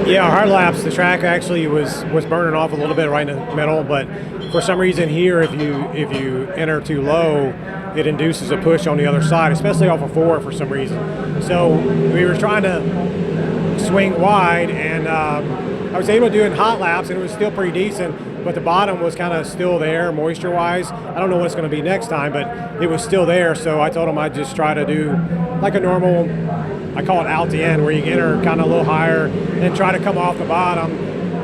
Yeah, hard laps. The track actually was burning off a little bit right in the middle, but for some reason here, if you enter too low, it induces a push on the other side, especially off of four for some reason. So we were trying to swing wide, and I was able to do it in hot laps, and it was still pretty decent. But the bottom was kind of still there, moisture-wise. I don't know what it's going to be next time, but it was still there. So I told him I'd just try to do like a normal, I call it out the end, where you enter kind of a little higher and try to come off the bottom.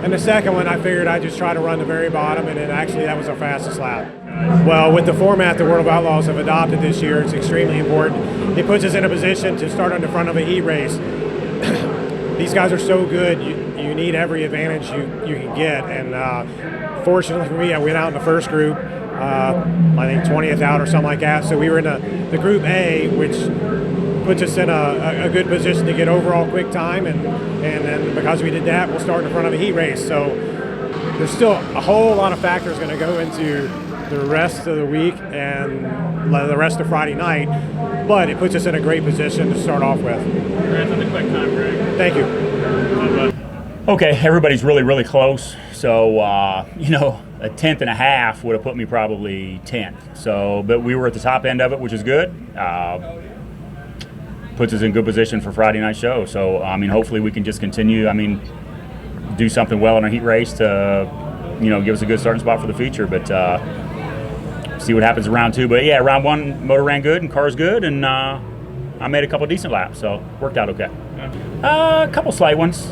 And the second one, I figured I'd just try to run the very bottom, and then actually that was our fastest lap. Well, with the format the World of Outlaws have adopted this year, it's extremely important. It puts us in a position to start on the front of a heat race. These guys are so good, you need every advantage you can get. And fortunately for me, I went out in the first group, I think 20th out or something like that. So we were in the Group A, which puts us in a good position to get overall quick time. And then because we did that, we'll start in front of a heat race. So there's still a whole lot of factors going to go into the rest of the week and the rest of Friday night, but it puts us in a great position to start off with. Congrats on the quick time, Greg. Thank you. Okay, everybody's really close. So, a tenth and a half would have put me probably 10th. So, but we were at the top end of it, which is good. Puts us in good position for Friday night show. So, hopefully we can just continue. Do something well in a heat race to, give us a good starting spot for the feature. But see what happens in round two. But yeah, round one, motor ran good and car's good, and I made a couple decent laps, so worked out okay. A couple slight ones.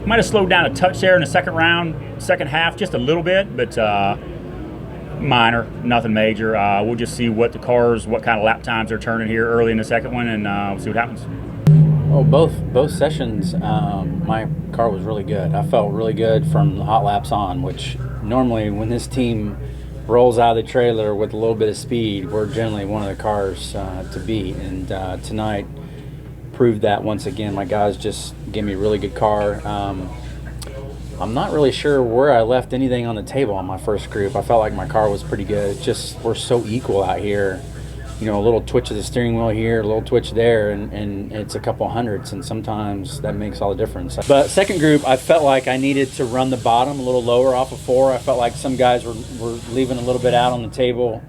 Might have slowed down a touch there in the second half, just a little bit, but minor, nothing major. We'll just see what kind of lap times are turning here early in the second one, and we'll see what happens. Oh, both sessions, my car was really good. I felt really good from the hot laps on, which normally when this team rolls out of the trailer with a little bit of speed, we're generally one of the cars to beat. And tonight proved that once again. My guys just gave me a really good car. I'm not really sure where I left anything on the table on my first group. I felt like my car was pretty good. It's just we're so equal out here. A little twitch of the steering wheel here, a little twitch there, and it's a couple hundredths, and sometimes that makes all the difference. But second group, I felt like I needed to run the bottom a little lower off of four. I felt like some guys were leaving a little bit out on the table,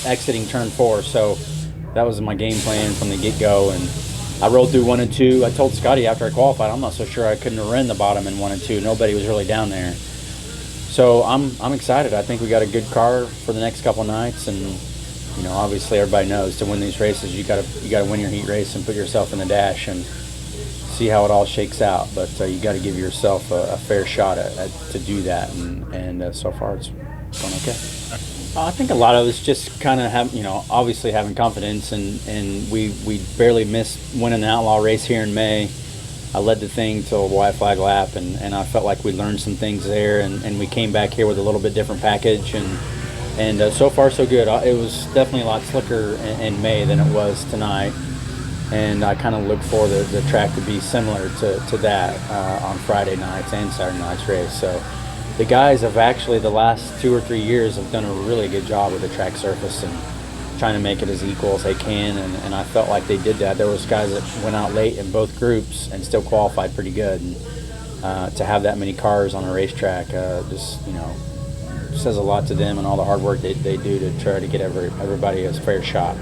exiting turn four. So that was my game plan from the get-go, and I rolled through 1 and 2. I told Scotty after I qualified, I'm not so sure I couldn't have run the bottom in 1 and 2. Nobody was really down there. So I'm excited. I think we got a good car for the next couple nights, and obviously everybody knows to win these races, you gotta win your heat race and put yourself in the dash and see how it all shakes out. But you got to give yourself a fair shot to do that, and so far it's going okay. I think a lot of us just kind of obviously having confidence, and we barely missed winning an outlaw race here in May. I led the thing till the white flag lap, and I felt like we learned some things there, and we came back here with a little bit different package, and so far so good. It was definitely a lot slicker in May than it was tonight, and I kind of look for the track to be similar to that on Friday nights and Saturday nights race. So the guys have actually the last 2 or 3 years have done a really good job with the track surface and trying to make it as equal as they can, and I felt like they did that. There was guys that went out late in both groups and still qualified pretty good, and to have that many cars on a racetrack says a lot to them and all the hard work they do to try to get everybody a fair shot.